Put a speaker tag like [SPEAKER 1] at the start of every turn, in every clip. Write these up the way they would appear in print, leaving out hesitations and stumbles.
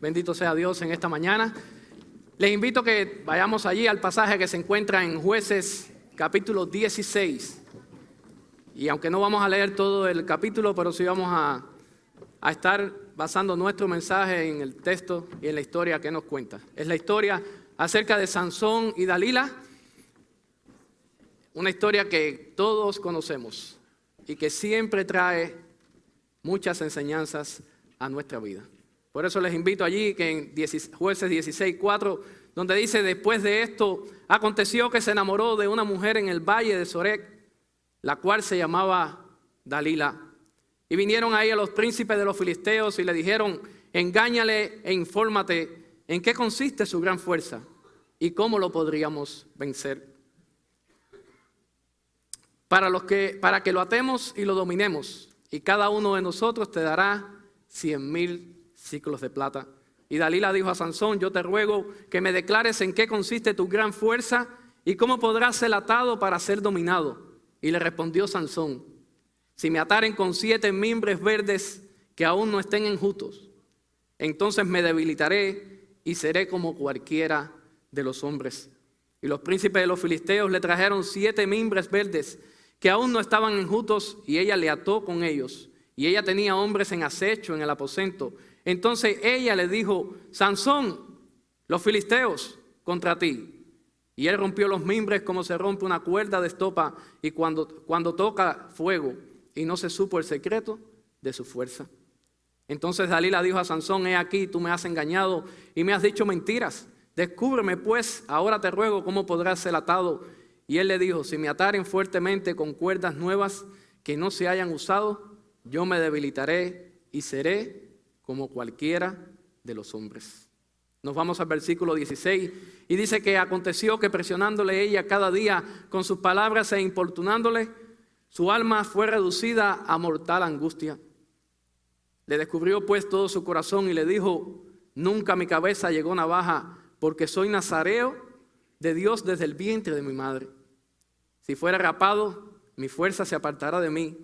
[SPEAKER 1] Bendito sea Dios en esta mañana. Les invito a que vayamos allí al pasaje que se encuentra en Jueces capítulo 16. Y aunque no vamos a leer todo el capítulo, pero sí vamos a estar basando nuestro mensaje en el texto y en la historia que nos cuenta. Es la historia acerca de Sansón y Dalila, una historia que todos conocemos y que siempre trae muchas enseñanzas a nuestra vida. Por eso les invito allí que en Jueces 16:4, donde dice: después de esto aconteció que se enamoró de una mujer en el valle de Sorek, la cual se llamaba Dalila. Y vinieron ahí a los príncipes de los filisteos y le dijeron: engáñale e infórmate en qué consiste su gran fuerza y cómo lo podríamos vencer, para que lo atemos y lo dominemos, y cada uno de nosotros te dará 100,000 ciclos de plata. Y Dalila dijo a Sansón: yo te ruego que me declares en qué consiste tu gran fuerza y cómo podrás ser atado para ser dominado. Y le respondió Sansón: si me ataren con 7 mimbres verdes que aún no estén enjutos, entonces me debilitaré y seré como cualquiera de los hombres. Y los príncipes de los filisteos le trajeron 7 mimbres verdes que aún no estaban enjutos, y ella le ató con ellos. Y ella tenía hombres en acecho en el aposento. Entonces ella le dijo: Sansón, los filisteos contra ti. Y él rompió los mimbres como se rompe una cuerda de estopa y cuando toca fuego, y no se supo el secreto de su fuerza. Entonces Dalila dijo a Sansón: he aquí, tú me has engañado y me has dicho mentiras. Descúbreme pues, ahora te ruego, cómo podrás ser atado. Y él le dijo: si me ataren fuertemente con cuerdas nuevas que no se hayan usado, yo me debilitaré y seré como cualquiera de los hombres. Nos vamos al versículo 16 y dice que aconteció que presionándole ella cada día con sus palabras e importunándole, su alma fue reducida a mortal angustia. Le descubrió pues todo su corazón y le dijo: nunca a mi cabeza llegó navaja, porque soy nazareo de Dios desde el vientre de mi madre. Si fuera rapado, mi fuerza se apartará de mí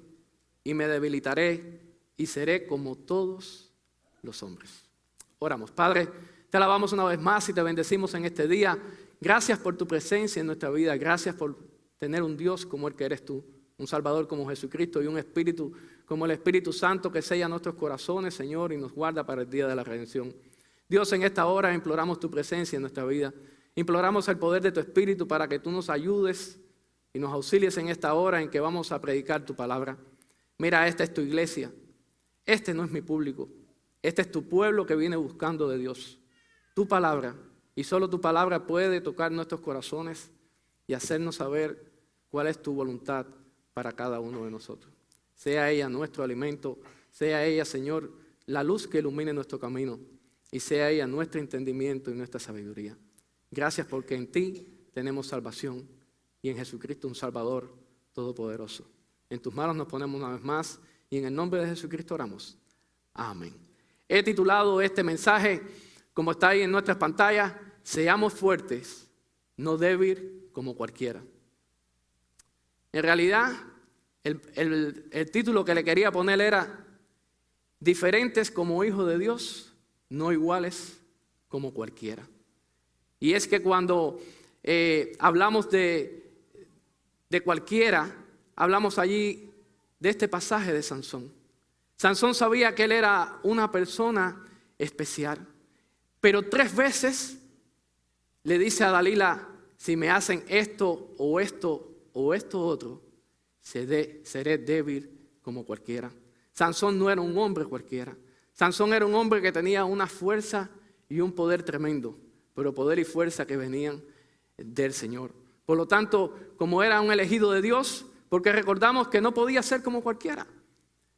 [SPEAKER 1] y me debilitaré y seré como todos los hombres. Oramos. Padre, te alabamos una vez más y te bendecimos en este día. Gracias por tu presencia en nuestra vida. Gracias por tener un Dios como el que eres tú, un Salvador como Jesucristo y un Espíritu como el Espíritu Santo que sella nuestros corazones, Señor, y nos guarda para el día de la redención. Dios, en esta hora imploramos tu presencia en nuestra vida. Imploramos el poder de tu Espíritu para que tú nos ayudes y nos auxilies en esta hora en que vamos a predicar tu palabra. Mira, esta es tu iglesia. Este no es mi público. Este es tu pueblo que viene buscando de Dios. Tu palabra, y solo tu palabra puede tocar nuestros corazones y hacernos saber cuál es tu voluntad para cada uno de nosotros. Sea ella nuestro alimento, sea ella, Señor, la luz que ilumine nuestro camino, y sea ella nuestro entendimiento y nuestra sabiduría. Gracias porque en ti tenemos salvación y en Jesucristo un Salvador todopoderoso. En tus manos nos ponemos una vez más y en el nombre de Jesucristo oramos. Amén. He titulado este mensaje, como está ahí en nuestras pantallas: seamos fuertes, no débiles como cualquiera. En realidad, el título que le quería poner era: diferentes como hijos de Dios, no iguales como cualquiera. Y es que cuando hablamos de cualquiera, hablamos allí de este pasaje de Sansón. Sansón sabía que él era una persona especial, pero 3 veces le dice a Dalila: si me hacen esto o esto o esto otro, seré débil como cualquiera. Sansón no era un hombre cualquiera. Sansón era un hombre que tenía una fuerza y un poder tremendo, pero poder y fuerza que venían del Señor. Por lo tanto, como era un elegido de Dios, porque recordamos que no podía ser como cualquiera.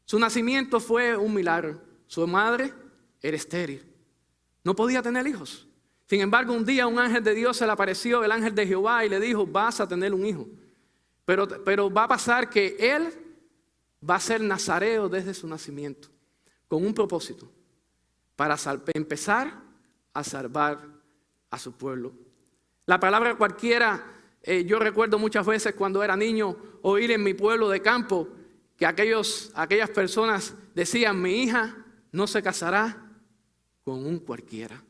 [SPEAKER 1] Su nacimiento fue un milagro. Su madre era estéril. No podía tener hijos. Sin embargo, un día un ángel de Dios se le apareció, el ángel de Jehová, y le dijo: vas a tener un hijo. Pero va a pasar que él va a ser nazareo desde su nacimiento, con un propósito: para empezar a salvar a su pueblo. La palabra cualquiera, yo recuerdo muchas veces cuando era niño oír en mi pueblo de campo que aquellas personas decían: mi hija no se casará con un cualquiera.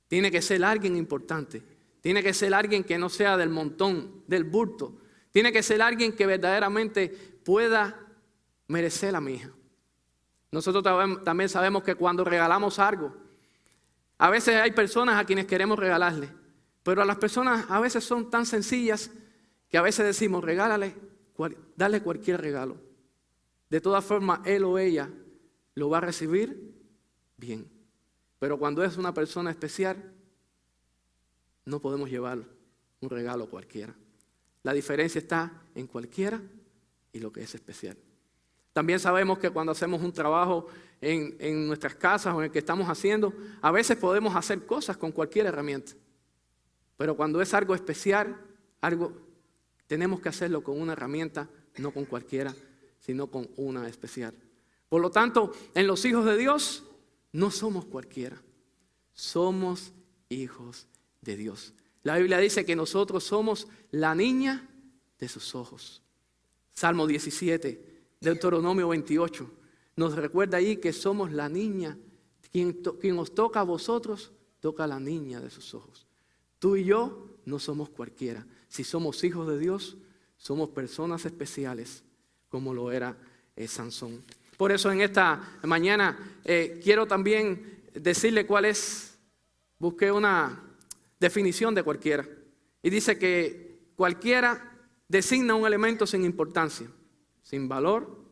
[SPEAKER 1] Tiene que ser alguien importante. Tiene que ser alguien que no sea del montón, del bulto. Tiene que ser alguien que verdaderamente pueda merecer a mi hija. Nosotros también sabemos que cuando regalamos algo, a veces hay personas a quienes queremos regalarle, pero a las personas a veces son tan sencillas que a veces decimos, regálale, dale cualquier regalo. De todas formas, él o ella lo va a recibir bien. Pero cuando es una persona especial, no podemos llevar un regalo cualquiera. La diferencia está en cualquiera y lo que es especial. También sabemos que cuando hacemos un trabajo en nuestras casas o en el que estamos haciendo, a veces podemos hacer cosas con cualquier herramienta. Pero cuando es algo especial, tenemos que hacerlo con una herramienta, no con cualquiera, sino con una especial. Por lo tanto, en los hijos de Dios, no somos cualquiera. Somos hijos de Dios. La Biblia dice que nosotros somos la niña de sus ojos. Salmo 17, Deuteronomio 28, nos recuerda ahí que somos la niña. Quien os toca a vosotros, toca a la niña de sus ojos. Tú y yo no somos cualquiera. Si somos hijos de Dios, somos personas especiales, como lo era Sansón. Por eso en esta mañana quiero también decirle busqué una definición de cualquiera. Y dice que cualquiera designa un elemento sin importancia, sin valor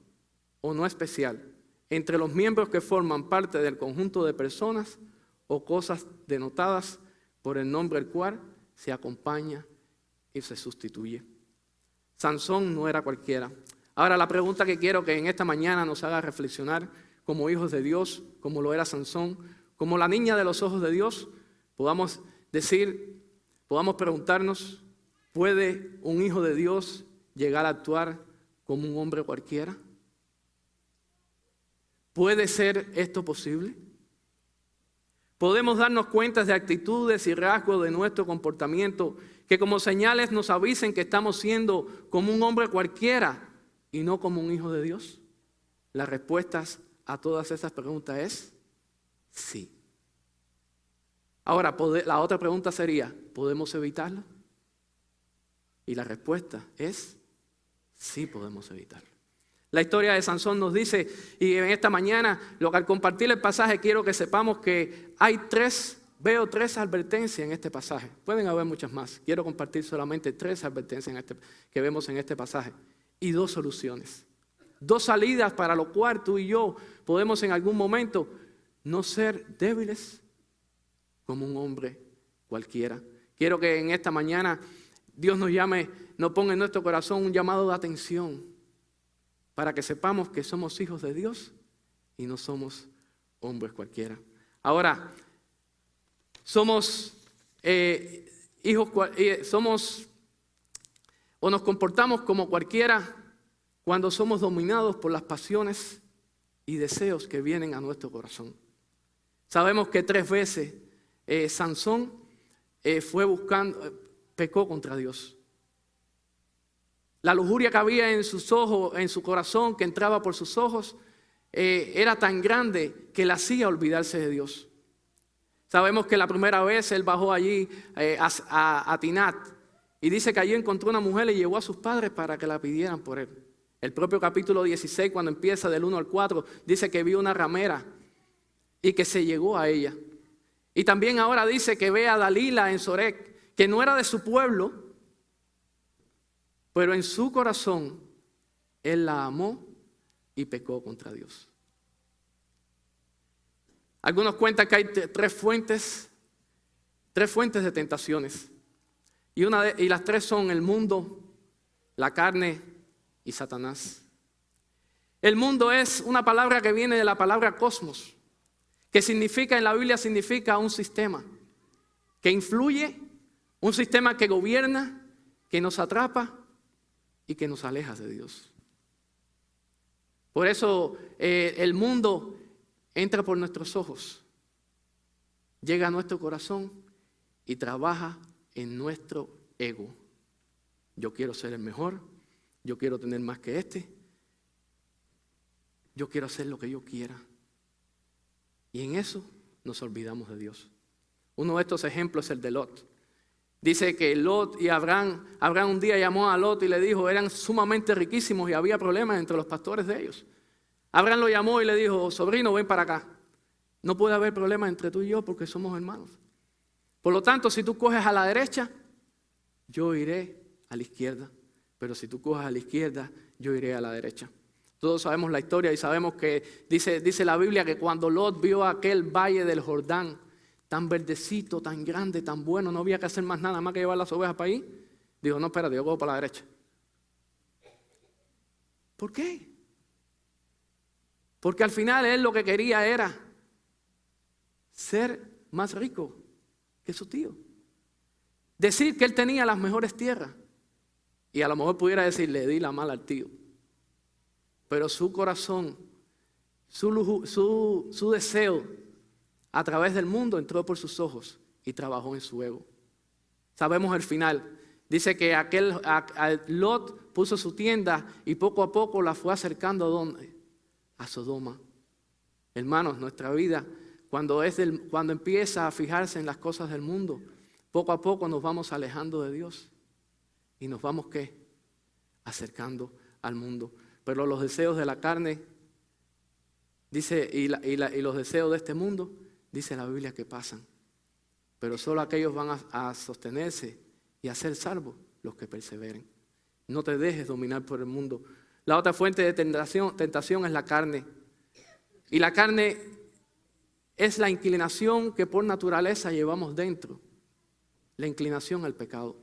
[SPEAKER 1] o no especial, entre los miembros que forman parte del conjunto de personas o cosas denotadas por el nombre al cual se acompaña y se sustituye. Sansón no era cualquiera. Ahora la pregunta que quiero que en esta mañana nos haga reflexionar como hijos de Dios, como lo era Sansón, como la niña de los ojos de Dios, podamos preguntarnos, ¿puede un hijo de Dios llegar a actuar como un hombre cualquiera? ¿Puede ser esto posible? Podemos darnos cuenta de actitudes y rasgos de nuestro comportamiento que como señales nos avisen que estamos siendo como un hombre cualquiera y no como un hijo de Dios. La respuesta a todas esas preguntas es sí. Ahora, la otra pregunta sería, ¿podemos evitarlo? Y la respuesta es sí, podemos evitarlo. La historia de Sansón nos dice, y en esta mañana, al compartir el pasaje, quiero que sepamos que veo tres advertencias en este pasaje. Pueden haber muchas más. Quiero compartir solamente tres advertencias que vemos en este pasaje. Y dos soluciones. Dos salidas para lo cual tú y yo podemos en algún momento no ser débiles como un hombre cualquiera. Quiero que en esta mañana Dios nos ponga en nuestro corazón un llamado de atención para que sepamos que somos hijos de Dios y no somos hombres cualquiera. Ahora, somos o nos comportamos como cualquiera cuando somos dominados por las pasiones y deseos que vienen a nuestro corazón. Sabemos que 3 veces Sansón pecó contra Dios. La lujuria que había en sus ojos, en su corazón, que entraba por sus ojos, era tan grande que le hacía olvidarse de Dios. Sabemos que la primera vez él bajó allí a Tinat y dice que allí encontró una mujer y llevó a sus padres para que la pidieran por él. El propio capítulo 16, cuando empieza del 1 al 4, dice que vio una ramera y que se llegó a ella. Y también ahora dice que ve a Dalila en Sorek, que no era de su pueblo, pero en su corazón él la amó y pecó contra Dios. Algunos cuentan que hay tres fuentes de tentaciones. Y las tres son el mundo, la carne y Satanás. El mundo es una palabra que viene de la palabra cosmos, que en la Biblia significa un sistema que influye, un sistema que gobierna, que nos atrapa y que nos aleja de Dios. Por eso el mundo entra por nuestros ojos, llega a nuestro corazón y trabaja en nuestro ego. Yo quiero ser el mejor, yo quiero tener más que este, yo quiero hacer lo que yo quiera. Y en eso nos olvidamos de Dios. Uno de estos ejemplos es el de Lot. Dice que Lot y Abraham un día llamó a Lot y le dijo, eran sumamente riquísimos y había problemas entre los pastores de ellos. Abraham lo llamó y le dijo, sobrino, ven para acá. No puede haber problemas entre tú y yo porque somos hermanos. Por lo tanto, si tú coges a la derecha, yo iré a la izquierda. Pero si tú coges a la izquierda, yo iré a la derecha. Todos sabemos la historia y sabemos que dice la Biblia que cuando Lot vio aquel valle del Jordán, tan verdecito, tan grande, tan bueno, no había que hacer más nada más que llevar las ovejas para ahí, dijo, no, espérate, yo cojo para la derecha. ¿Por qué? Porque al final él lo que quería era ser más rico que su tío. Decir que él tenía las mejores tierras. Y a lo mejor pudiera decir, le di la mala al tío. Pero su corazón, su deseo a través del mundo entró por sus ojos y trabajó en su ego. Sabemos el final. Dice que Lot puso su tienda y poco a poco la fue acercando ¿a dónde? A Sodoma. Hermanos, nuestra vida, cuando empieza a fijarse en las cosas del mundo, poco a poco nos vamos alejando de Dios. Y nos vamos, ¿qué? Acercando al mundo. Pero los deseos de la carne, dice, y los deseos de este mundo, dice la Biblia que pasan. Pero solo aquellos van a sostenerse y a ser salvos los que perseveren. No te dejes dominar por el mundo. La otra fuente de tentación es la carne. Y la carne es la inclinación que por naturaleza llevamos dentro. La inclinación al pecado.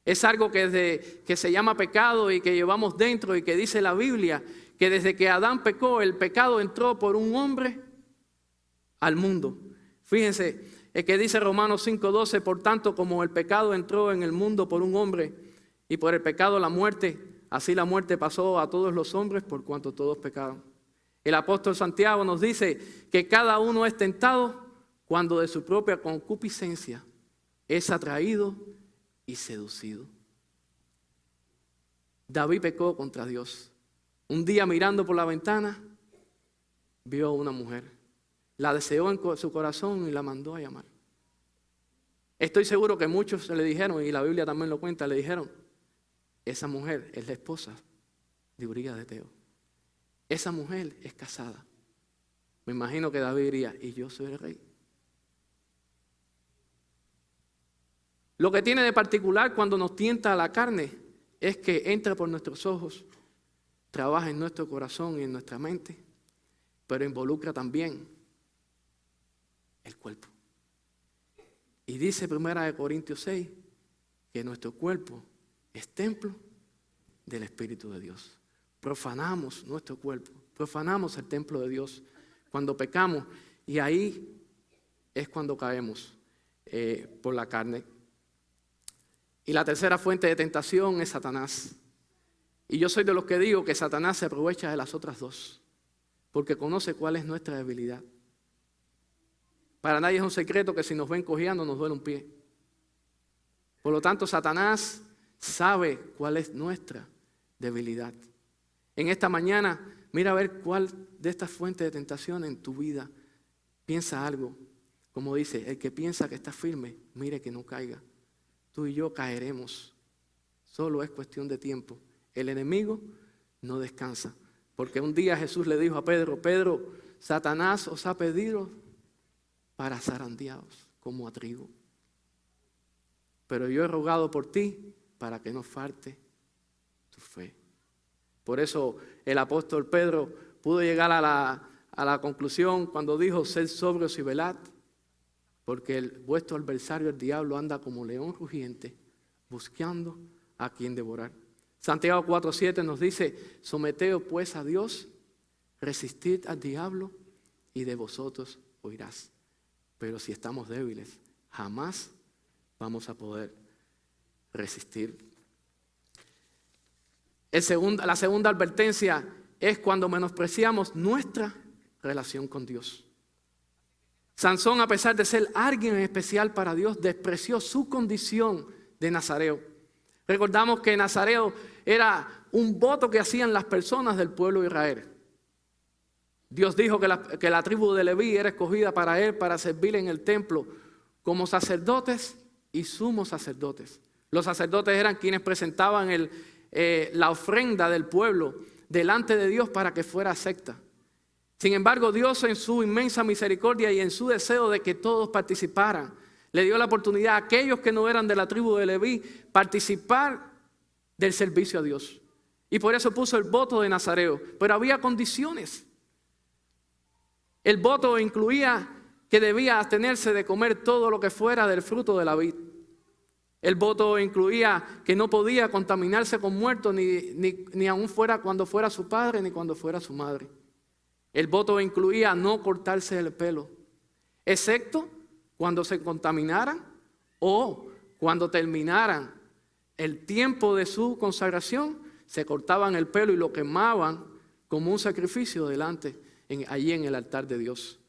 [SPEAKER 1] Es algo que se llama pecado y que llevamos dentro y que dice la Biblia que desde que Adán pecó, el pecado entró por un hombre al mundo. Fíjense, es que dice Romanos 5:12, por tanto como el pecado entró en el mundo por un hombre y por el pecado la muerte, así la muerte pasó a todos los hombres por cuanto todos pecaron. El apóstol Santiago nos dice que cada uno es tentado cuando de su propia concupiscencia es atraído y seducido. David pecó contra Dios. Un día mirando por la ventana, vio a una mujer. La deseó en su corazón y la mandó a llamar. Estoy seguro que muchos le dijeron, y la Biblia también lo cuenta, le dijeron, esa mujer es la esposa de Urías de Eteo. Esa mujer es casada. Me imagino que David diría, y yo soy el rey. Lo que tiene de particular cuando nos tienta a la carne es que entra por nuestros ojos, trabaja en nuestro corazón y en nuestra mente, pero involucra también el cuerpo. Y dice 1 Corintios 6 que nuestro cuerpo es templo del Espíritu de Dios. Profanamos nuestro cuerpo, profanamos el templo de Dios cuando pecamos y ahí es cuando caemos por la carne. Y la tercera fuente de tentación es Satanás. Y yo soy de los que digo que Satanás se aprovecha de las otras dos, porque conoce cuál es nuestra debilidad. Para nadie es un secreto que si nos ven cojeando nos duele un pie. Por lo tanto, Satanás sabe cuál es nuestra debilidad. En esta mañana, mira a ver cuál de estas fuentes de tentación en tu vida piensa algo. Como dice, el que piensa que está firme, mire que no caiga. Tú y yo caeremos. Solo es cuestión de tiempo. El enemigo no descansa. Porque un día Jesús le dijo a Pedro, Pedro, Satanás os ha pedido para zarandearos como a trigo. Pero yo he rogado por ti para que no falte tu fe. Por eso el apóstol Pedro pudo llegar a la conclusión cuando dijo, sed sobrios y velad, porque vuestro adversario el diablo anda como león rugiente, buscando a quien devorar. Santiago 4:7 nos dice, someteos pues a Dios, resistid al diablo y de vosotros huirás. Pero si estamos débiles, jamás vamos a poder resistir. La segunda advertencia es cuando menospreciamos nuestra relación con Dios. Sansón, a pesar de ser alguien especial para Dios, despreció su condición de nazareo. Recordamos que nazareo era un voto que hacían las personas del pueblo de Israel. Dios dijo que la tribu de Leví era escogida para él, para servir en el templo como sacerdotes y sumos sacerdotes. Los sacerdotes eran quienes presentaban la ofrenda del pueblo delante de Dios para que fuera acepta. Sin embargo, Dios en su inmensa misericordia y en su deseo de que todos participaran, le dio la oportunidad a aquellos que no eran de la tribu de Leví participar del servicio a Dios. Y por eso puso el voto de Nazareo. Pero había condiciones. El voto incluía que debía abstenerse de comer todo lo que fuera del fruto de la vid. El voto incluía que no podía contaminarse con muertos ni aún fuera cuando fuera su padre ni cuando fuera su madre. El voto incluía no cortarse el pelo, excepto cuando se contaminaran o cuando terminaran el tiempo de su consagración, se cortaban el pelo y lo quemaban como un sacrificio allí en el altar de Dios.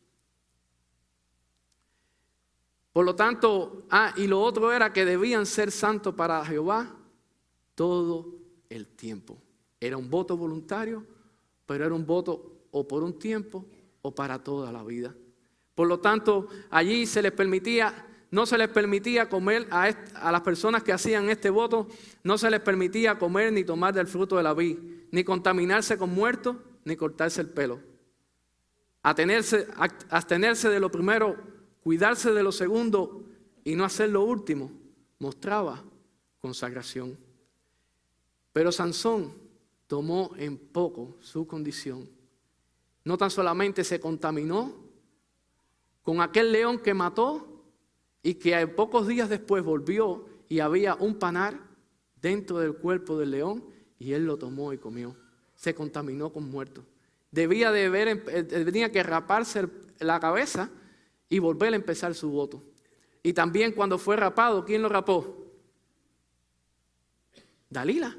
[SPEAKER 1] Por lo tanto, y lo otro era que debían ser santos para Jehová todo el tiempo. Era un voto voluntario, pero era un voto o por un tiempo o para toda la vida. Por lo tanto, allí no se les permitía comer a las personas que hacían este voto, no se les permitía comer ni tomar del fruto de la vid, ni contaminarse con muertos, ni cortarse el pelo. Abstenerse de lo primero, cuidarse de lo segundo y no hacer lo último, mostraba consagración. Pero Sansón tomó en poco su condición. No tan solamente se contaminó con aquel león que mató y que pocos días después volvió y había un panar dentro del cuerpo del león y él lo tomó y comió. Se contaminó con muertos. Tenía que raparse la cabeza y volver a empezar su voto. Y también cuando fue rapado, ¿quién lo rapó? Dalila.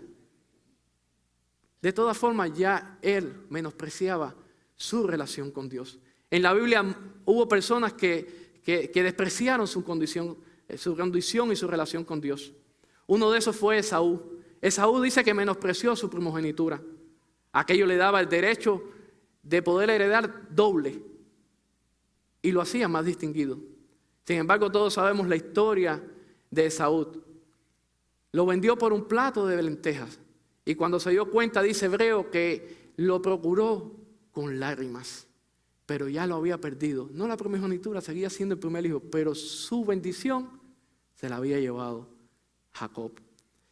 [SPEAKER 1] De todas formas, ya él menospreciaba su relación con Dios. En la Biblia hubo personas que despreciaron su condición y su relación con Dios. Uno de esos fue Esaú. Esaú dice que menospreció su primogenitura. Aquello le daba el derecho de poder heredar doble y lo hacía más distinguido. Sin embargo, todos sabemos la historia de Esaú. Lo vendió por un plato de lentejas y cuando se dio cuenta, dice Hebreo, que lo procuró con lágrimas, pero ya lo había perdido. No la primogenitura, seguía siendo el primer hijo, pero su bendición se la había llevado Jacob.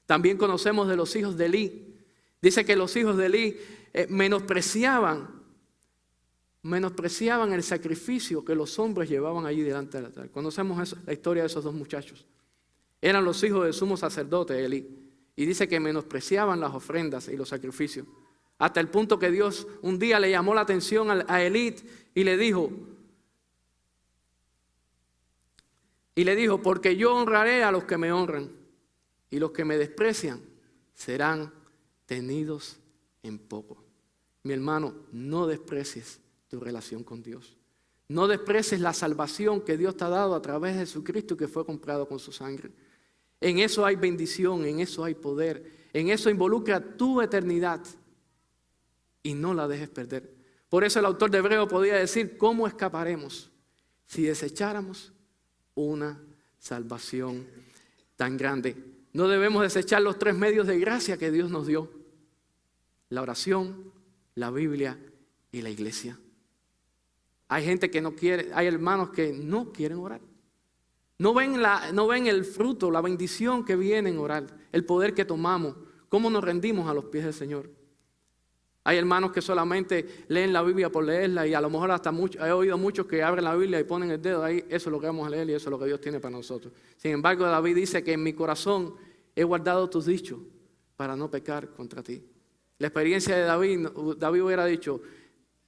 [SPEAKER 1] También conocemos de los hijos de Elí. Dice que los hijos de Elí menospreciaban el sacrificio que los hombres llevaban allí delante del altar. Conocemos la historia de esos dos muchachos. Eran los hijos del sumo sacerdote Elí. Y dice que menospreciaban las ofrendas y los sacrificios. Hasta el punto que Dios un día le llamó la atención a Elí y le dijo, porque yo honraré a los que me honran y los que me desprecian serán tenidos en poco. Mi hermano, no desprecies tu relación con Dios. No desprecies la salvación que Dios te ha dado a través de Jesucristo que fue comprado con su sangre. En eso hay bendición, en eso hay poder, en eso involucra tu eternidad y no la dejes perder. Por eso el autor de Hebreo podía decir, ¿cómo escaparemos si desecháramos una salvación tan grande? No debemos desechar los 3 medios de gracia que Dios nos dio: la oración, la Biblia y la iglesia. Hay gente que no quiere, hay hermanos que no quieren orar. No ven el fruto, la bendición que viene en orar, el poder que tomamos, cómo nos rendimos a los pies del Señor. Hay hermanos que solamente leen la Biblia por leerla y a lo mejor he oído muchos que abren la Biblia y ponen el dedo ahí, eso es lo que vamos a leer y eso es lo que Dios tiene para nosotros. Sin embargo, David dice que en mi corazón he guardado tus dichos para no pecar contra ti. La experiencia de David hubiera dicho,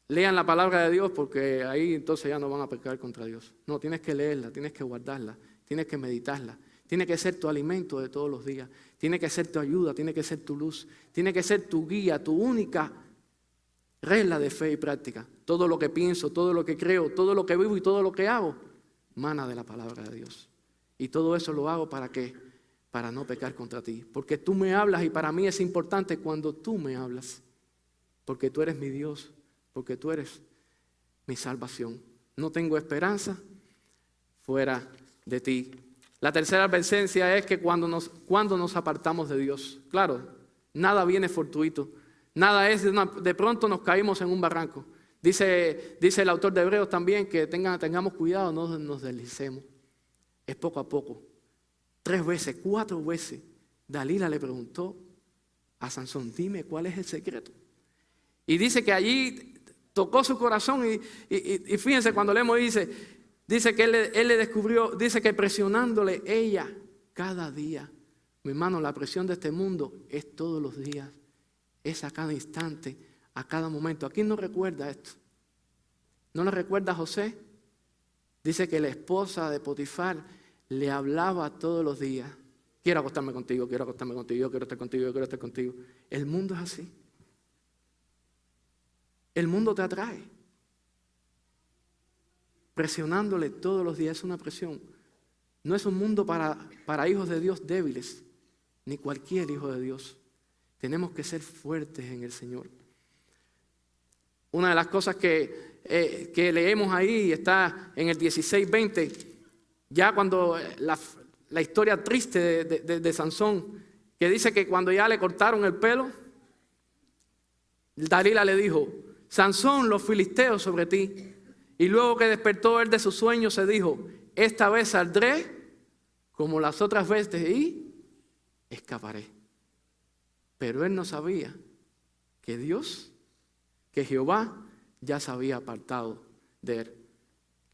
[SPEAKER 1] lean la palabra de Dios porque ahí entonces ya no van a pecar contra Dios. No, tienes que leerla, tienes que guardarla, tienes que meditarla. Tiene que ser tu alimento de todos los días. Tiene que ser tu ayuda, tiene que ser tu luz. Tiene que ser tu guía, tu única regla de fe y práctica. Todo lo que pienso, todo lo que creo, todo lo que vivo y todo lo que hago, mana de la palabra de Dios. Y todo eso lo hago ¿para qué? Para no pecar contra ti. Porque tú me hablas y para mí es importante cuando tú me hablas. Porque tú eres mi Dios. Porque tú eres mi salvación. No tengo esperanza fuera de ti. La tercera advertencia es que cuando nos apartamos de Dios. Claro, nada viene fortuito. Nada es de pronto nos caímos en un barranco. Dice el autor de Hebreos también que tengamos cuidado, no nos deslicemos. Es poco a poco. 3 veces, 4 veces, Dalila le preguntó a Sansón, dime cuál es el secreto. Y dice que allí tocó su corazón y fíjense cuando leemos dice que él le descubrió, dice que presionándole ella cada día. Mi hermano, la presión de este mundo es todos los días, es a cada instante, a cada momento. ¿A quién no recuerda esto? ¿No le recuerda a José? Dice que la esposa de Potifar le hablaba todos los días. Quiero acostarme contigo, quiero acostarme contigo, yo quiero estar contigo, yo quiero estar contigo. El mundo es así. El mundo te atrae. Presionándole todos los días es una presión. No es un mundo para hijos de Dios débiles, ni cualquier hijo de Dios. Tenemos que ser fuertes en el Señor. Una de las cosas que leemos ahí está en el 16:20, ya cuando la historia triste de Sansón, que dice que cuando ya le cortaron el pelo, Dalila le dijo, Sansón, los filisteos sobre ti. Y luego que despertó él de su sueño, se dijo, esta vez saldré como las otras veces y escaparé. Pero él no sabía que que Jehová ya se había apartado de él.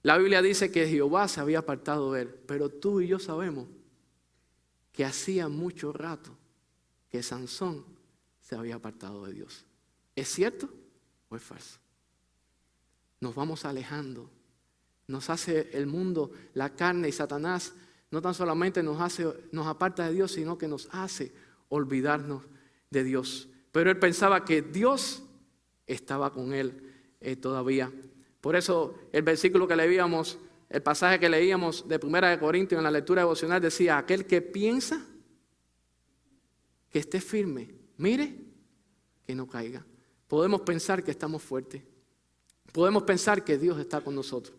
[SPEAKER 1] La Biblia dice que Jehová se había apartado de él, pero tú y yo sabemos que hacía mucho rato que Sansón se había apartado de Dios. ¿Es cierto o es falso? Nos vamos alejando. Nos hace el mundo, la carne y Satanás, no tan solamente nos aparta de Dios, sino que nos hace olvidarnos de Dios. Pero él pensaba que Dios estaba con él todavía. Por eso el versículo que leíamos, el pasaje que leíamos de 1 Corintios en la lectura devocional decía, aquel que piensa que esté firme, mire que no caiga. Podemos pensar que estamos fuertes. Podemos pensar que Dios está con nosotros.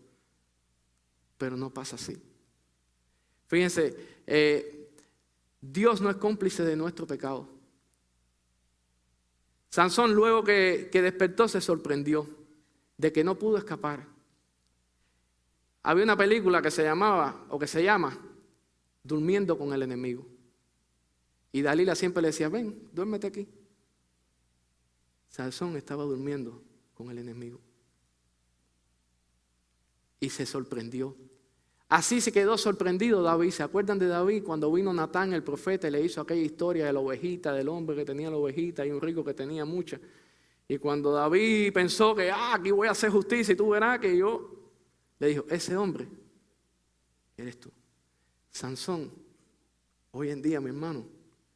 [SPEAKER 1] Pero no pasa así. Fíjense, Dios no es cómplice de nuestro pecado. Sansón luego que despertó se sorprendió de que no pudo escapar. Había una película que se llama Durmiendo con el enemigo. Y Dalila siempre le decía, ven, duérmete aquí. Sansón estaba durmiendo con el enemigo. Y se sorprendió. Así se quedó sorprendido David. ¿Se acuerdan de David cuando vino Natán el profeta y le hizo aquella historia de la ovejita, del hombre que tenía la ovejita y un rico que tenía mucha? Y cuando David pensó que aquí voy a hacer justicia y tú verás que yo, le dijo, ese hombre eres tú. Sansón, hoy en día, mi hermano,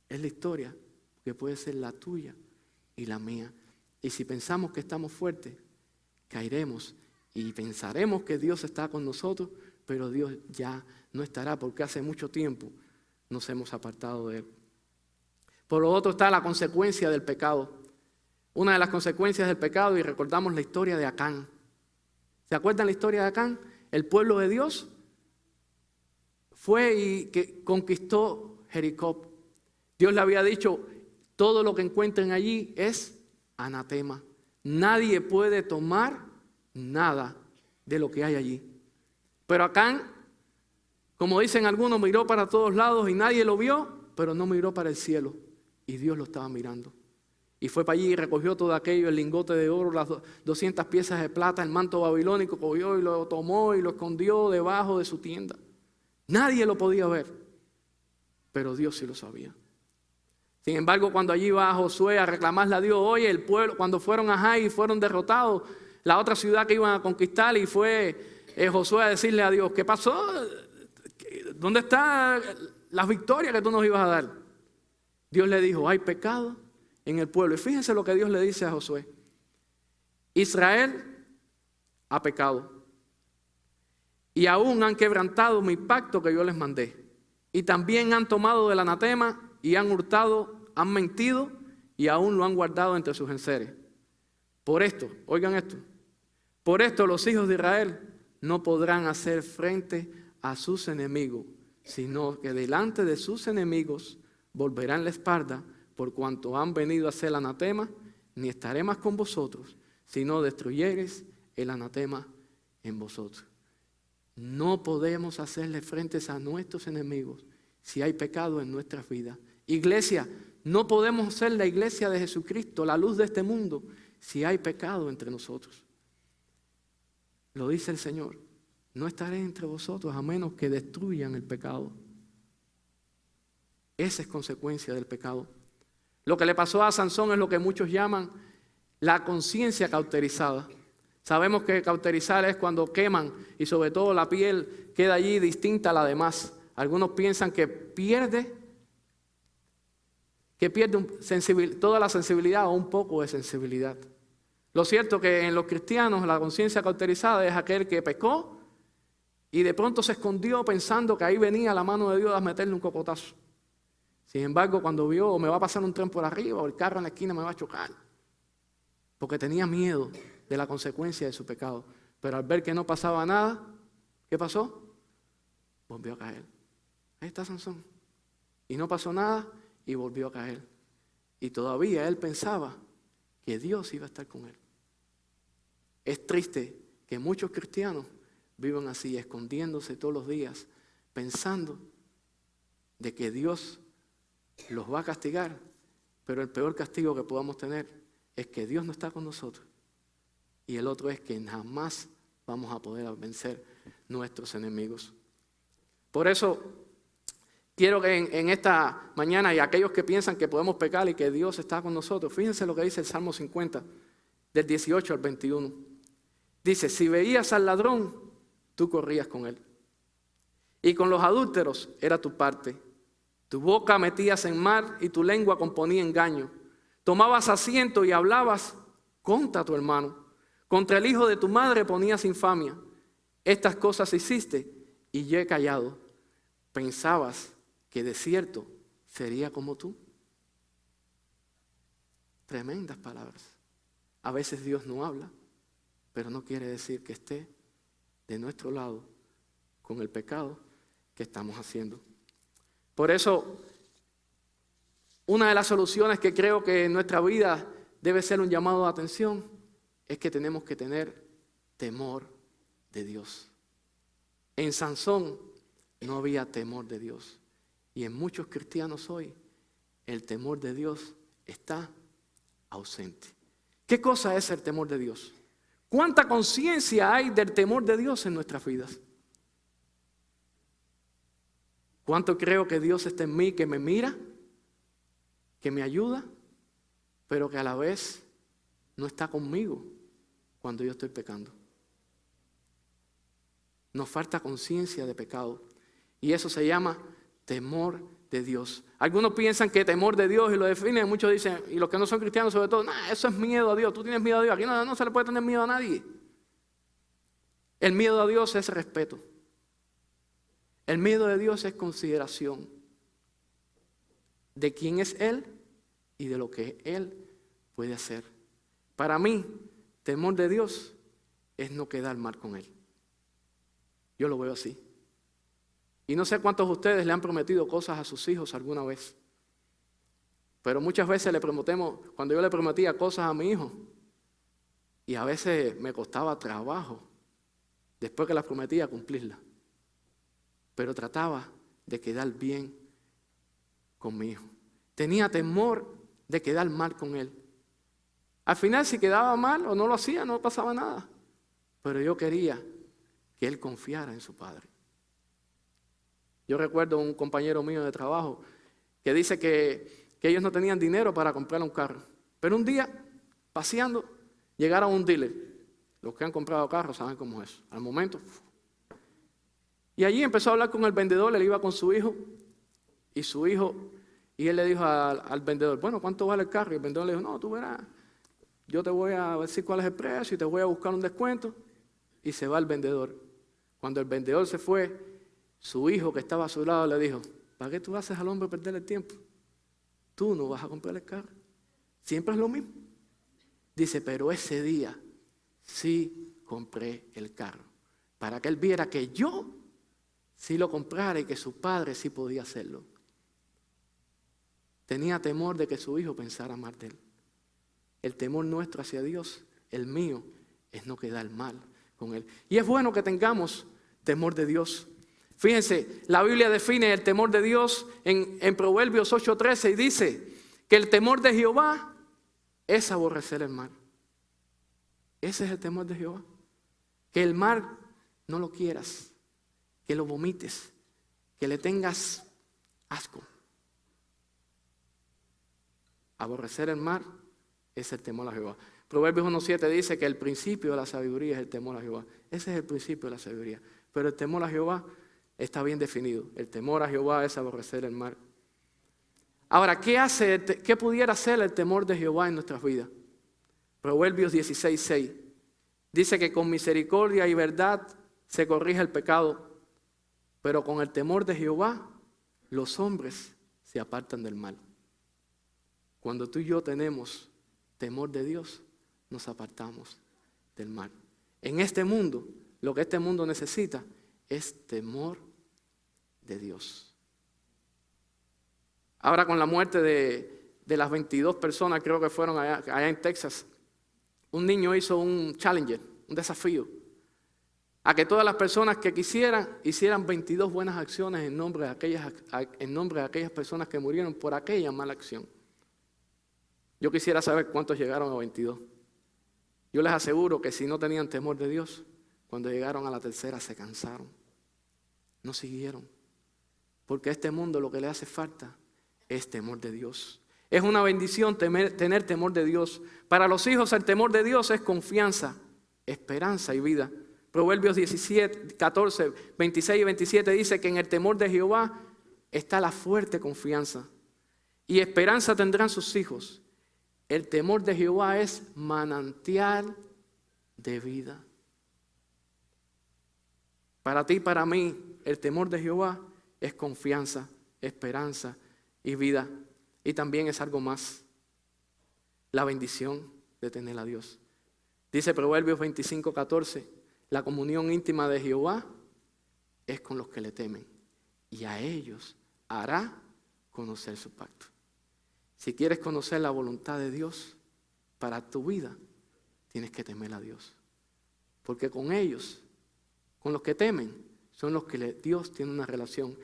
[SPEAKER 1] es la historia que puede ser la tuya y la mía. Y si pensamos que estamos fuertes, caeremos y pensaremos que Dios está con nosotros, pero Dios ya no estará porque hace mucho tiempo nos hemos apartado de Él. Por lo otro está la consecuencia del pecado. Una de las consecuencias del pecado, y recordamos la historia de Acán. ¿Se acuerdan la historia de Acán? El pueblo de Dios fue y que conquistó Jericó. Dios le había dicho, todo lo que encuentren allí es anatema. Nadie puede tomar nada de lo que hay allí. Pero Acán, como dicen algunos, miró para todos lados y nadie lo vio, pero no miró para el cielo. Y Dios lo estaba mirando. Y fue para allí y recogió todo aquello, el lingote de oro, las 200 piezas de plata, el manto babilónico, cogió y lo tomó y lo escondió debajo de su tienda. Nadie lo podía ver, pero Dios sí lo sabía. Sin embargo, cuando allí va Josué a reclamarle a Dios, oye, el pueblo, cuando fueron a Jai y fueron derrotados, la otra ciudad que iban a conquistar, y fue Josué a decirle a Dios, ¿qué pasó? ¿Dónde están las victorias que tú nos ibas a dar? Dios le dijo, hay pecado en el pueblo. Y fíjense lo que Dios le dice a Josué. Israel ha pecado y aún han quebrantado mi pacto que yo les mandé. Y también han tomado del anatema y han hurtado, han mentido y aún lo han guardado entre sus enseres. Por esto, oigan esto, Por esto los hijos de Israel no podrán hacer frente a sus enemigos, sino que delante de sus enemigos volverán la espalda, por cuanto han venido a hacer anatema, ni estaré más con vosotros, sino destruyereis el anatema en vosotros. No podemos hacerle frente a nuestros enemigos si hay pecado en nuestras vidas. Iglesia, no podemos ser la iglesia de Jesucristo, la luz de este mundo, si hay pecado entre nosotros. Lo dice el Señor, no estaré entre vosotros a menos que destruyan el pecado. Esa es consecuencia del pecado. Lo que le pasó a Sansón es lo que muchos llaman la conciencia cauterizada. Sabemos que cauterizar es cuando queman y sobre todo la piel queda allí distinta a la demás. Algunos piensan que pierde toda la sensibilidad o un poco de sensibilidad. Lo cierto es que en los cristianos la conciencia cauterizada es aquel que pecó y de pronto se escondió pensando que ahí venía la mano de Dios a meterle un cocotazo. Sin embargo, cuando vio, me va a pasar un tren por arriba o el carro en la esquina me va a chocar, porque tenía miedo de la consecuencia de su pecado. Pero al ver que no pasaba nada, ¿qué pasó? Volvió a caer. Ahí está Sansón. Y no pasó nada y volvió a caer. Y todavía él pensaba que Dios iba a estar con él. Es triste que muchos cristianos vivan así, escondiéndose todos los días, pensando de que Dios los va a castigar, pero el peor castigo que podamos tener es que Dios no está con nosotros. Y el otro es que jamás vamos a poder vencer nuestros enemigos. Por eso quiero que en esta mañana, y aquellos que piensan que podemos pecar y que Dios está con nosotros, fíjense lo que dice el Salmo 50, del 18 al 21. Dice, si veías al ladrón, tú corrías con él. Y con los adúlteros era tu parte. Tu boca metías en mar y tu lengua componía engaño. Tomabas asiento y hablabas contra tu hermano. Contra el hijo de tu madre ponías infamia. Estas cosas hiciste y yo he callado. Pensabas que de cierto sería como tú. Tremendas palabras. A veces Dios no habla, pero no quiere decir que esté de nuestro lado con el pecado que estamos haciendo. Por eso, una de las soluciones que creo que en nuestra vida debe ser un llamado de atención es que tenemos que tener temor de Dios. En Sansón no había temor de Dios. Y en muchos cristianos hoy el temor de Dios está ausente. ¿Qué cosa es el temor de Dios? ¿Cuánta conciencia hay del temor de Dios en nuestras vidas? ¿Cuánto creo que Dios está en mí, que me mira, que me ayuda, pero que a la vez no está conmigo cuando yo estoy pecando? Nos falta conciencia de pecado y eso se llama temor de Dios. Algunos piensan que temor de Dios y lo definen, muchos dicen, y los que no son cristianos sobre todo, eso es miedo a Dios, tú tienes miedo a Dios, aquí no se le puede tener miedo a nadie. El miedo a Dios es respeto. El miedo de Dios es consideración de quién es Él y de lo que Él puede hacer. Para mí, temor de Dios es no quedar mal con Él. Yo lo veo así. Y no sé cuántos de ustedes le han prometido cosas a sus hijos alguna vez. Pero muchas veces cuando yo le prometía cosas a mi hijo, y a veces me costaba trabajo, después que las prometía, cumplirlas. Pero trataba de quedar bien con mi hijo. Tenía temor de quedar mal con él. Al final, si quedaba mal o no lo hacía, no pasaba nada. Pero yo quería que él confiara en su padre. Yo recuerdo un compañero mío de trabajo que dice que ellos no tenían dinero para comprar un carro. Pero un día, paseando, llegaron a un dealer. Los que han comprado carros saben cómo es. Al momento, y allí empezó a hablar con el vendedor, él iba con su hijo, y él le dijo al vendedor, bueno, ¿cuánto vale el carro? Y el vendedor le dijo, no, tú verás, yo te voy a decir cuál es el precio y te voy a buscar un descuento. Y se va el vendedor. Cuando el vendedor se fue, su hijo que estaba a su lado le dijo, ¿para qué tú haces al hombre perder el tiempo? Tú no vas a comprar el carro. Siempre es lo mismo. Dice, pero ese día sí compré el carro. Para que él viera que yo sí lo comprara y que su padre sí podía hacerlo. Tenía temor de que su hijo pensara mal de él. El temor nuestro hacia Dios, el mío, es no quedar mal con él. Y es bueno que tengamos temor de Dios. Fíjense, la Biblia define el temor de Dios en Proverbios 8:13 y dice que el temor de Jehová es aborrecer el mal. Ese es el temor de Jehová. Que el mal no lo quieras, que lo vomites, que le tengas asco. Aborrecer el mal es el temor a Jehová. Proverbios 1:7 dice que el principio de la sabiduría es el temor a Jehová. Ese es el principio de la sabiduría. Pero el temor a Jehová está bien definido. El temor a Jehová es aborrecer el mal. Ahora, ¿qué pudiera hacer el temor de Jehová en nuestras vidas? Proverbios 16:6 dice que con misericordia y verdad se corrige el pecado, pero con el temor de Jehová los hombres se apartan del mal. Cuando tú y yo tenemos temor de Dios, nos apartamos del mal. En este mundo, lo que este mundo necesita es temor de Dios. Ahora con la muerte de las 22 personas, creo que fueron allá en Texas, un niño hizo un challenger, un desafío, a que todas las personas que quisieran hicieran 22 buenas acciones en nombre de aquellas personas que murieron por aquella mala acción. Yo quisiera saber cuántos llegaron a 22. Yo les aseguro que si no tenían temor de Dios, cuando llegaron a la tercera se cansaron. No siguieron. Porque a este mundo lo que le hace falta es temor de Dios. Es una bendición tener temor de Dios. Para los hijos el temor de Dios es confianza, esperanza y vida. Proverbios 17, 14, 26 y 27 dice que en el temor de Jehová está la fuerte confianza. Y esperanza tendrán sus hijos. El temor de Jehová es manantial de vida. Para ti y para mí, el temor de Jehová es confianza, esperanza y vida. Y también es algo más, la bendición de tener a Dios. Dice Proverbios 25:14, la comunión íntima de Jehová es con los que le temen, y a ellos hará conocer su pacto. Si quieres conocer la voluntad de Dios para tu vida, tienes que temer a Dios. Porque con ellos, con los que temen, son los que Dios tiene una relación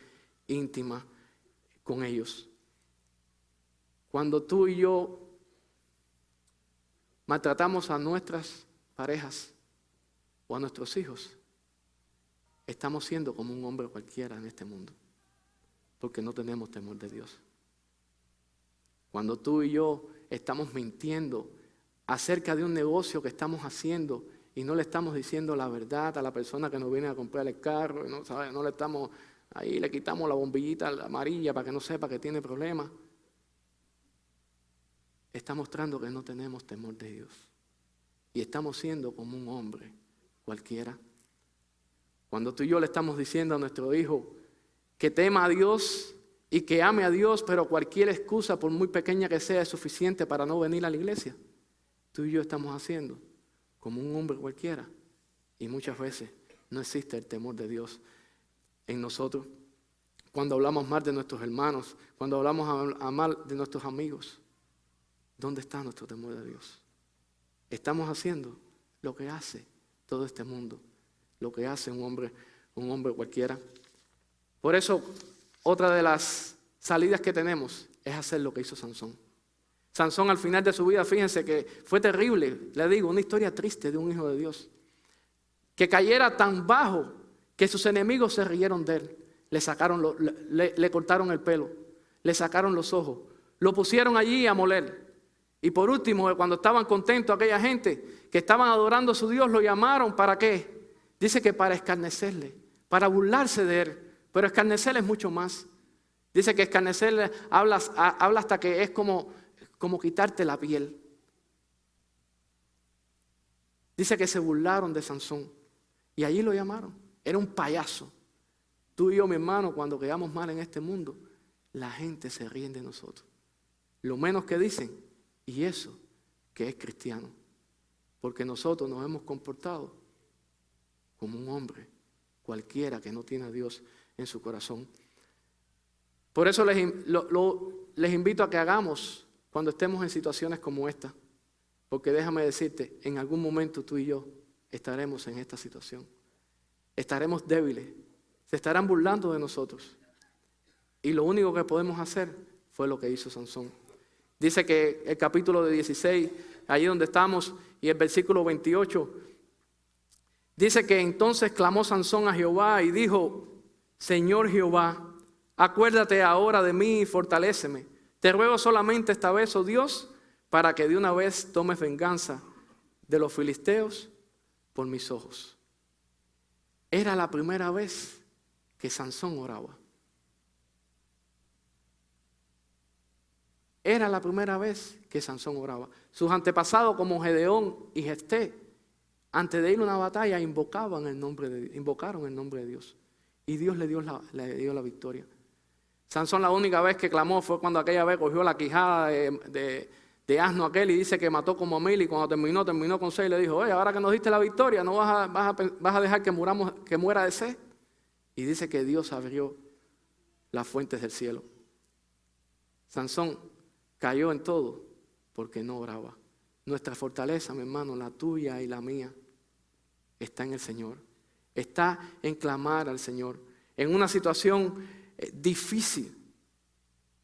[SPEAKER 1] íntima con ellos. Cuando tú y yo maltratamos a nuestras parejas o a nuestros hijos, estamos siendo como un hombre cualquiera en este mundo, porque no tenemos temor de Dios. Cuando tú y yo estamos mintiendo acerca de un negocio que estamos haciendo y no le estamos diciendo la verdad a la persona que nos viene a comprar el carro, no le estamos, ahí le quitamos la bombillita amarilla para que no sepa que tiene problemas, está mostrando que no tenemos temor de Dios. Y estamos siendo como un hombre cualquiera. Cuando tú y yo le estamos diciendo a nuestro hijo que tema a Dios y que ame a Dios, pero cualquier excusa, por muy pequeña que sea, es suficiente para no venir a la iglesia, tú y yo estamos haciendo como un hombre cualquiera. Y muchas veces no existe el temor de Dios en nosotros. Cuando hablamos mal de nuestros hermanos, cuando hablamos mal de nuestros amigos, ¿dónde está nuestro temor de Dios? Estamos haciendo lo que hace todo este mundo, lo que hace un hombre cualquiera. Por eso, otra de las salidas que tenemos es hacer lo que hizo Sansón. Sansón al final de su vida, fíjense que fue terrible, le digo, una historia triste de un hijo de Dios, que cayera tan bajo que sus enemigos se rieron de él, le cortaron el pelo, le sacaron los ojos, lo pusieron allí a moler. Y por último, cuando estaban contentos aquella gente que estaban adorando a su Dios, lo llamaron ¿para qué? Dice que para escarnecerle, para burlarse de él. Pero escarnecer es mucho más. Dice que escarnecer habla hasta que es como quitarte la piel. Dice que se burlaron de Sansón y allí lo llamaron. Era un payaso. Tú y yo, mi hermano, cuando quedamos mal en este mundo, la gente se ríe de nosotros. Lo menos que dicen, y eso que es cristiano. Porque nosotros nos hemos comportado como un hombre cualquiera que no tiene a Dios en su corazón. Por eso les invito a que hagamos cuando estemos en situaciones como esta. Porque déjame decirte, en algún momento tú y yo estaremos en esta situación. Estaremos débiles. Se estarán burlando de nosotros. Y lo único que podemos hacer fue lo que hizo Sansón. Dice que el capítulo 16, allí donde estamos, y el versículo 28, dice que entonces clamó Sansón a Jehová y dijo: Señor Jehová, acuérdate ahora de mí y fortaléceme. Te ruego solamente esta vez, oh Dios, para que de una vez tomes venganza de los filisteos por mis ojos. Era la primera vez que Sansón oraba. Era la primera vez que Sansón oraba. Sus antepasados como Gedeón y Jefté, antes de ir a una batalla, invocaron el nombre de Dios. Y Dios le dio la victoria. Sansón la única vez que clamó fue cuando aquella vez cogió la quijada de asno aquel y dice que mató como a 1000, y cuando terminó con 6 le dijo: oye, ahora que nos diste la victoria, ¿no vas a dejar que muera de sed? Y dice que Dios abrió las fuentes del cielo. Sansón cayó en todo porque no oraba. Nuestra fortaleza, mi hermano, la tuya y la mía, está en el Señor. Está en clamar al Señor. En una situación difícil,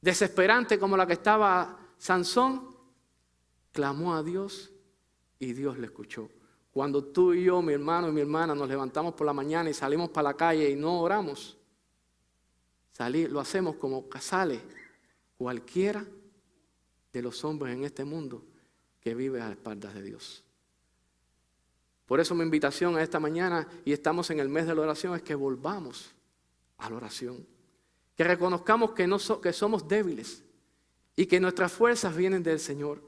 [SPEAKER 1] desesperante como la que estaba Sansón, clamó a Dios y Dios le escuchó. Cuando tú y yo, mi hermano y mi hermana, nos levantamos por la mañana y salimos para la calle y no oramos, lo hacemos como sale cualquiera de los hombres en este mundo que vive a las espaldas de Dios. Por eso mi invitación a esta mañana, y estamos en el mes de la oración, es que volvamos a la oración. Que reconozcamos que somos débiles y que nuestras fuerzas vienen del Señor.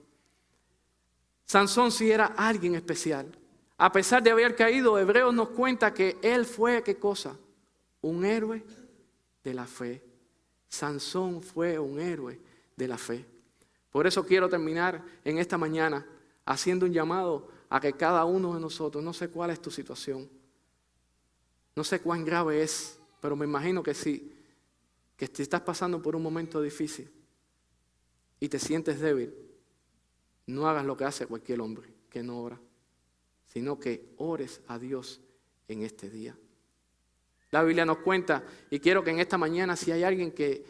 [SPEAKER 1] Sansón sí era alguien especial. A pesar de haber caído, Hebreos nos cuenta que él fue, ¿qué cosa? Un héroe de la fe. Sansón fue un héroe de la fe. Por eso quiero terminar en esta mañana haciendo un llamado a que cada uno de nosotros, no sé cuál es tu situación, no sé cuán grave es, pero me imagino que si estás pasando por un momento difícil y te sientes débil, no hagas lo que hace cualquier hombre que no ora, sino que ores a Dios en este día. La Biblia nos cuenta, y quiero que en esta mañana, si hay alguien que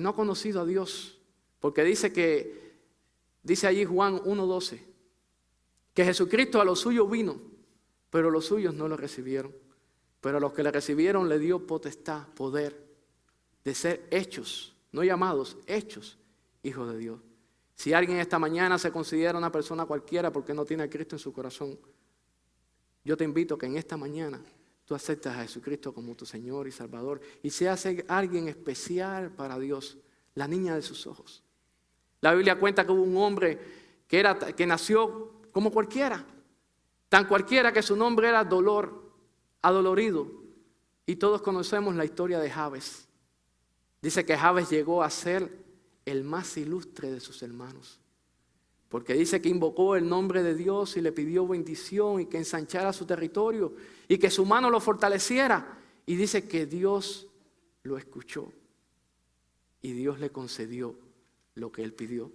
[SPEAKER 1] no ha conocido a Dios, porque dice allí Juan 1:12, que Jesucristo a los suyos vino, pero los suyos no lo recibieron. Pero a los que le recibieron le dio potestad, poder, de ser hechos, no llamados, hechos hijos de Dios. Si alguien esta mañana se considera una persona cualquiera porque no tiene a Cristo en su corazón, yo te invito a que en esta mañana tú aceptes a Jesucristo como tu Señor y Salvador y seas alguien especial para Dios, la niña de sus ojos. La Biblia cuenta que hubo un hombre que nació como cualquiera, tan cualquiera que su nombre era Dolor, adolorido, y todos conocemos la historia de Jabes. Dice que Jabes llegó a ser el más ilustre de sus hermanos, porque dice que invocó el nombre de Dios y le pidió bendición y que ensanchara su territorio y que su mano lo fortaleciera, y dice que Dios lo escuchó y Dios le concedió lo que él pidió.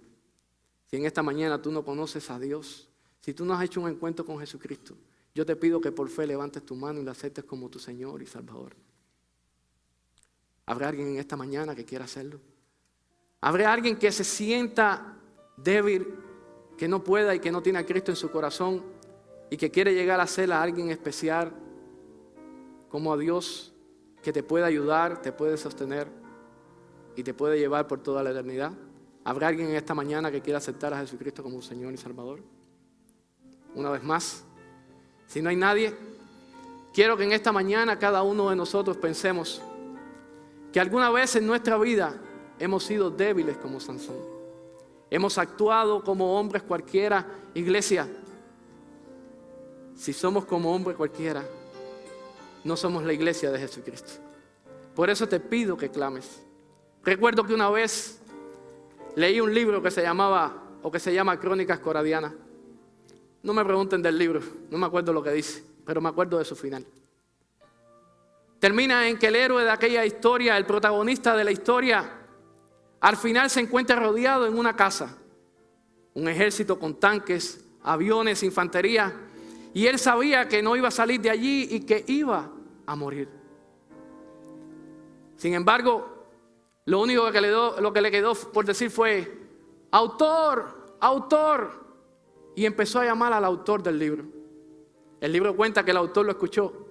[SPEAKER 1] Si en esta mañana tú no conoces a Dios, si tú no has hecho un encuentro con Jesucristo, yo te pido que por fe levantes tu mano y la aceptes como tu Señor y Salvador. ¿Habrá alguien en esta mañana que quiera hacerlo? ¿Habrá alguien que se sienta débil, que no pueda y que no tiene a Cristo en su corazón y que quiere llegar a ser a alguien especial como a Dios, que te puede ayudar, te puede sostener y te puede llevar por toda la eternidad? ¿Habrá alguien en esta mañana que quiera aceptar a Jesucristo como Señor y Salvador? Una vez más, si no hay nadie, quiero que en esta mañana cada uno de nosotros pensemos que alguna vez en nuestra vida hemos sido débiles como Sansón. Hemos actuado como hombres cualquiera. Iglesia, si somos como hombres cualquiera, no somos la iglesia de Jesucristo. Por eso te pido que clames. Recuerdo que una vez leí un libro que se llama Crónicas Coradianas. No me pregunten del libro, no me acuerdo lo que dice, pero me acuerdo de su final. termina en que el héroe de aquella historia, el protagonista de la historia, al final se encuentra rodeado en una casa. Un ejército con tanques, aviones, infantería. Y él sabía que no iba a salir de allí y que iba a morir. Sin embargo, lo único que le quedó por decir fue: autor, autor. Y empezó a llamar al autor del libro. El libro cuenta que el autor lo escuchó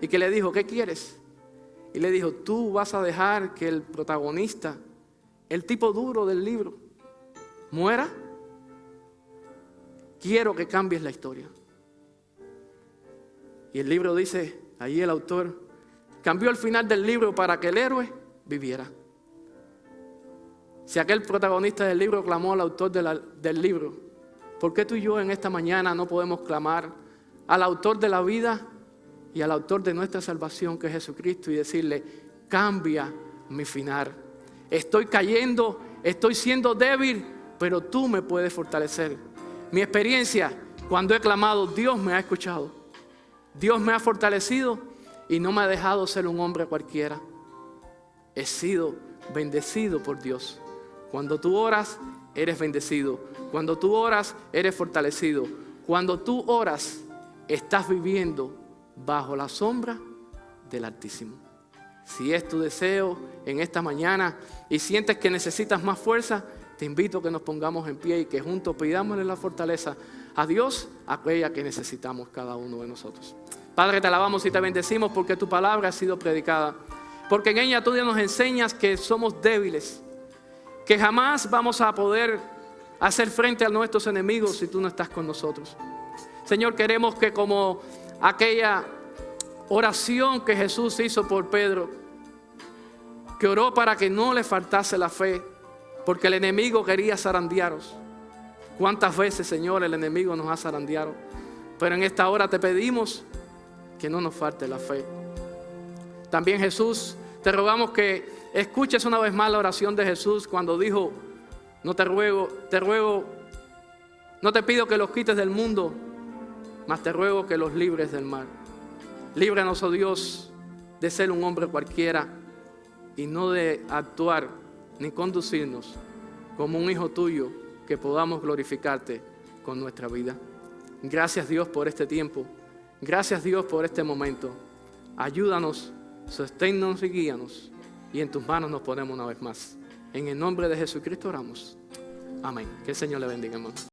[SPEAKER 1] y que le dijo: ¿qué quieres? Y le dijo: tú vas a dejar que el protagonista, el tipo duro del libro, muera. Quiero que cambies la historia. Y el libro dice, allí el autor cambió el final del libro para que el héroe viviera. Si aquel protagonista del libro clamó al autor del libro, ¿por qué tú y yo en esta mañana no podemos clamar al autor de la vida y al autor de nuestra salvación, que es Jesucristo, y decirle: cambia mi final? Estoy cayendo, estoy siendo débil, pero tú me puedes fortalecer. Mi experiencia, cuando he clamado, Dios me ha escuchado. Dios me ha fortalecido y no me ha dejado ser un hombre cualquiera. He sido bendecido por Dios. Cuando tú oras, eres bendecido. Cuando tú oras, eres fortalecido. Cuando tú oras, estás viviendo bajo la sombra del Altísimo. Si es tu deseo en esta mañana y sientes que necesitas más fuerza, te invito a que nos pongamos en pie y que juntos pidámosle la fortaleza a Dios, aquella que necesitamos cada uno de nosotros. Padre, te alabamos y te bendecimos porque tu palabra ha sido predicada. Porque en ella tú nos enseñas que somos débiles, que jamás vamos a poder hacer frente a nuestros enemigos si tú no estás con nosotros. Señor, queremos que como aquella oración que Jesús hizo por Pedro, que oró para que no le faltase la fe, porque el enemigo quería zarandearos. ¿Cuántas veces, Señor, el enemigo nos ha zarandeado? Pero en esta hora te pedimos que no nos falte la fe. También, Jesús, te rogamos que escuches una vez más la oración de Jesús cuando dijo: no te ruego, no te pido que los quites del mundo, mas te ruego que los libres del mal. Líbranos, oh Dios, de ser un hombre cualquiera y no de actuar ni conducirnos como un hijo tuyo, que podamos glorificarte con nuestra vida. Gracias, Dios, por este tiempo. Gracias, Dios, por este momento. Ayúdanos, sosténnos y guíanos. Y en tus manos nos ponemos una vez más. En el nombre de Jesucristo oramos. Amén. Que el Señor le bendiga, hermano.